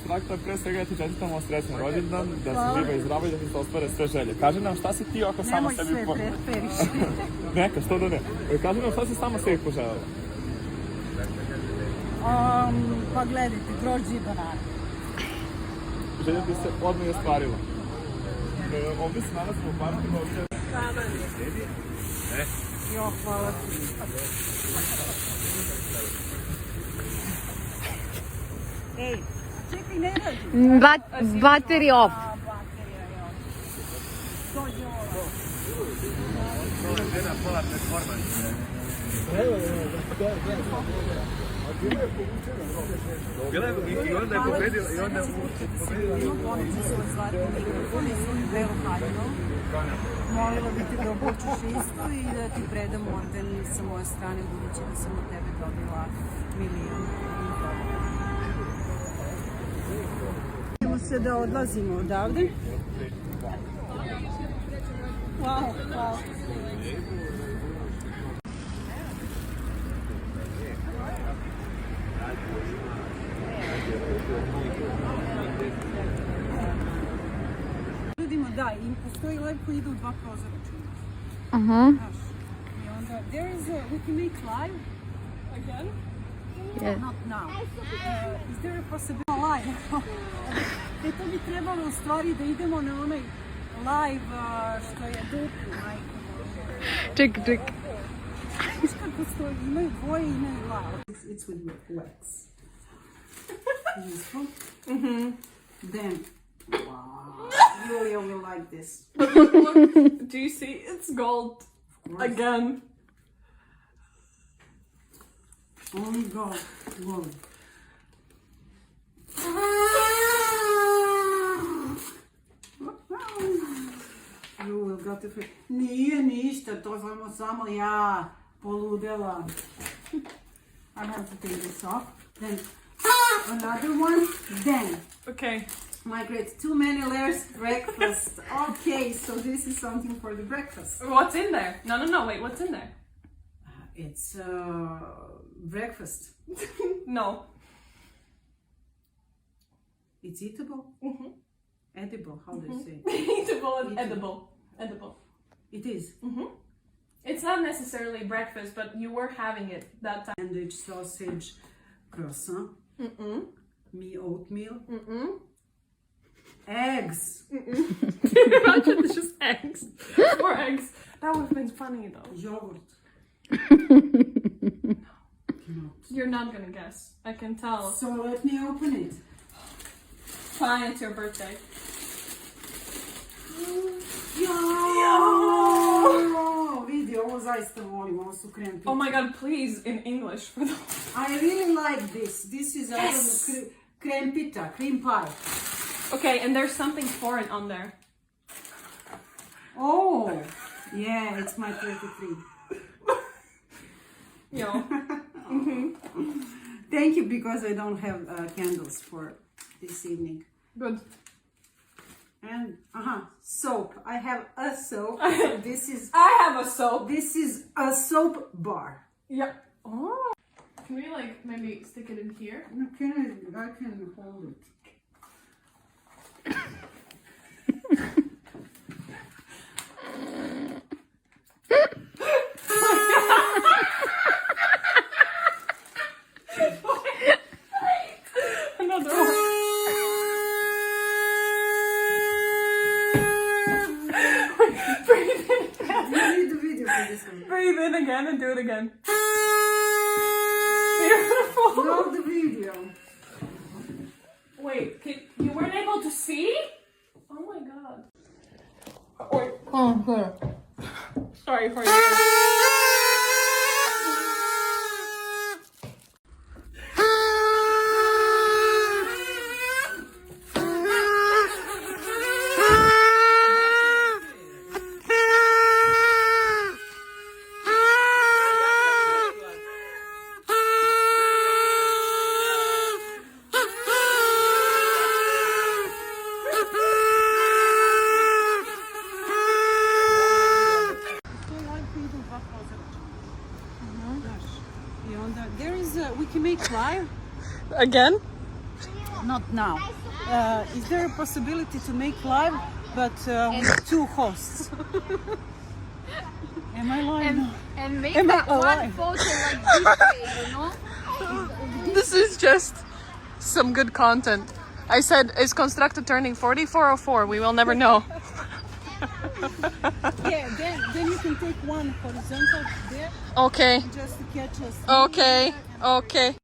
Konstrakta, pre svega ti čestitamo srećan rođendan, da se živa i zdrava i da ti se ostvare sve želje. Kaži nam šta si ti ako sama sebi... Nemoj sve previše. Neka, što da ne. Kaži nam šta si sama sebi poželjela. Pa gledajte, grožđe i banane. Želja ti se odmah je ostvarila. Ovdje se nalazimo u parku, ovdje... Jo, hvala ti. Ej, čekaj, ne radi. Battery off. Baterija, jo. Dođe ovo. I onda je pobedila, i onda je pobedila. Bolnice su zlatni mikrofon i svojim belom haljinom. Molila bih te da obučeš isto i da ti predam orden sa moje strane, budući da sam od tebe dobila milion. Idemo se da odlazimo odavde. Wow, wow. Vidimo, da, i postoji lev koji ide u dva prozora, čini. Znaš, i onda, we can make live again? Yeah. Not now. Is there a possibility live? To bi trebalo u stvari da idemo na onaj live što je dupli, majko. Ček. Viš kako stoji, imaju dvoje i imaju live. It's with wax. Useful. Then, wow, Julia will like this. Look, do you see? It's gold again. Only gold. You will go to free. Nije ništa, to samo ja poludela. I have to take this off. Then another one. Then. Okay. Margaret, too many layers breakfast. Okay, so this is something for the breakfast. What's in there? No, wait, what's in there? It's breakfast. No. It's eatable. Edible, how do you say? Eatable and edible. It is. It's not necessarily breakfast, but you were having it that time. Sandwich, sausage, croissant. Me oatmeal. Eggs. Imagine it's just eggs. 4 eggs. That would have been funny though. Yogurt. No. You're not gonna guess. I can tell. So let me open it. Fine, it's your birthday. Vidi, ovo zaista volim, ovo su krem pita. Oh my god, please, in English for the... I really like this. This is creme pita, cream pie. Okay, and there's something foreign on there. Oh, yeah, it's my 33. Yo. Thank you, because I don't have candles for this evening. Good. And soap. I have a soap. So this is. I have a soap. This is a soap bar. Yeah. Oh. Can we like maybe stick it in here? I can hold it. Another one. Breathe in again. You need the video for this one. Breathe in again and do it again. Beautiful. Love the video. Wait, you weren't able to see? Oh my god. Wait. Oh, good. Sorry for you. We can make live. Again? not now. Is there a possibility to make live, but with 2 hosts? Am I live now? And make Am I that one alive? photo like this way, you know? This is just some good content. I said, is Konstrakta turning 44 or 4? We will never know. Yeah, then you can take one horizontal there Okay, just to catch us. okay, okay.